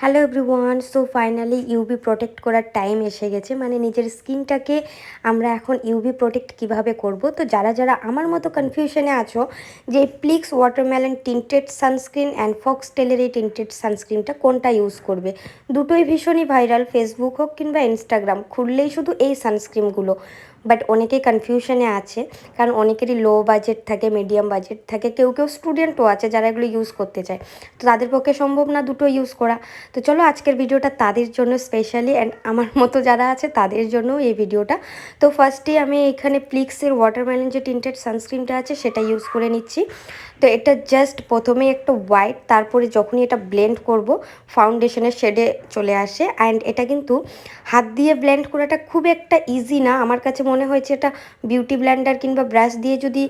Hello everyone, so finally UV protect করার time এসে গেছে। মানে নিজের স্কিনটাকে আমরা এখন ইউভি প্রোটেক্ট কিভাবে করব। তো যারা যারা আমার মতো কনফিউশনে আছো যে প্লিক্স ওয়াটারমেলন টিন্টেড সানস্ক্রিন অ্যান্ড ফক্সটেলের এই টিন্টেড সানস্ক্রিনটা কোনটা ইউজ করবে, দুটোই ভীষণই ভাইরাল। ফেসবুক হোক কিংবা ইনস্টাগ্রাম খুললেই শুধু এই সানস্ক্রিনগুলো। বাট অনেকেই কনফিউশনে আছে, কারণ অনেকেরই লো বাজেট থাকে, মিডিয়াম বাজেট থাকে, কেউ কেউ স্টুডেন্টও আছে যারা এগুলো ইউজ করতে চায়। তো তাদের পক্ষে সম্ভব না দুটো ইউজ করা। তো চলো আজকের ভিডিওটা তাদের জন্য স্পেশালি, অ্যান্ড আমার মতো যারা আছে তাদের জন্য এই ভিডিওটা। তো ফার্স্টে আমি এখানে প্লিক্সের ওয়াটারমেলন যে টিন্টেড সানস্ক্রিনটা আছে সেটা ইউজ করে নিচ্ছি। তো এটা জাস্ট প্রথমে একটা হোয়াইট, তারপরে যখনই এটা ব্লেন্ড করব ফাউন্ডেশনের শেডে চলে আসে। অ্যান্ড এটা কিন্তু হাত দিয়ে ব্লেন্ড করাটা খুব একটা ইজি না, আমার কাছে মনে হয়েছে এটা বিউটি ব্লেন্ডার কিংবা ব্রাশ দিয়ে যদি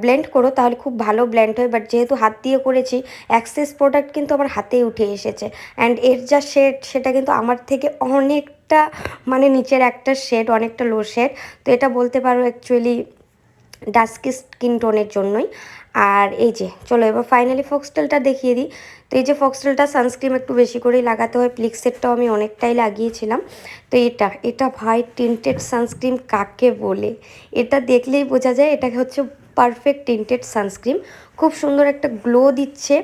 ব্লেন্ড করো তাহলে খুব ভালো ব্লেন্ড হয়। বাট যেহেতু হাত দিয়ে করেছি, অ্যাক্সেস প্রোডাক্ট কিন্তু আমার হাতেই উঠে এসেছে। অ্যান্ড এর যা শেড সেটা কিন্তু আমার থেকে অনেকটা, মানে নিচের একটা শেড, অনেকটা লো শেড। তো এটা বলতে পারো অ্যাকচুয়ালি ডাস্কি স্কিন টোনের জন্যই। আর এই যে চলো এবার ফাইনালি ফক্সটেলটা দেখিয়ে দিই। তো এই যে ফক্সটেলটা সানস্ক্রিন একটু বেশি করেই লাগাতে হয়, প্লিক্সেরটাও আমি অনেকটাই লাগিয়েছিলাম। তো এটা ভাই টিন্টেড সানস্ক্রিন কাকে বলে, এটা দেখলেই বোঝা যায় এটা হচ্ছে পারফেক্ট টিন্টেড সানস্ক্রিন। খুব সুন্দর একটা গ্লো দিচ্ছে।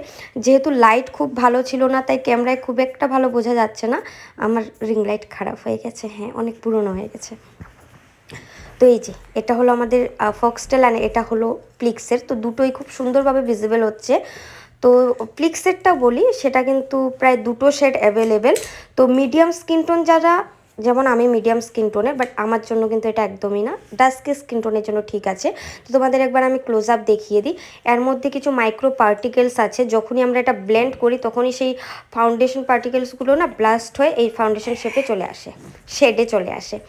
যেহেতু লাইট খুব ভালো ছিল না, তাই ক্যামেরায় খুব একটা ভালো বোঝা যাচ্ছে না। আমার রিং লাইট খারাপ হয়ে গেছে, হ্যাঁ অনেক পুরনো হয়ে গেছে। তো এই যে এটা হলো আমাদের ফক্সটেল, অ্যান্ড এটা হলো প্লিক্সের। তো দুটোই খুব সুন্দরভাবে ভিজিবল হচ্ছে। তো প্লিক্সেরটা বলি, সেটা কিন্তু প্রায় দুটো শেড অ্যাভেলেবেল। তো মিডিয়াম স্কিন টোন যারা, যেমন আমি মিডিয়াম স্কিন টোনের, বাট আমার জন্য কিন্তু এটা একদমই না, ডাস্কি স্কিন টোনের জন্য ঠিক আছে। তো তোমাদের একবার আমি ক্লোজ আপ দেখিয়ে দিই। এর মধ্যে কিছু মাইক্রো পার্টিকেলস আছে, যখনই আমরা এটা ব্লেন্ড করি তখনই সেই ফাউন্ডেশন পার্টিকেলসগুলো না ব্লাস্ট হয়ে এই ফাউন্ডেশন শেপে চলে আসে, শেডে চলে আসে।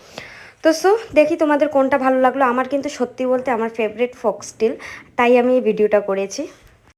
তো দেখি তোমাদের কোনটা ভালো লাগলো। আমার কিন্তু সত্যি বলতে আমার ফেভারিট ফক্সটেল, তাই আমি এই ভিডিওটা করেছি।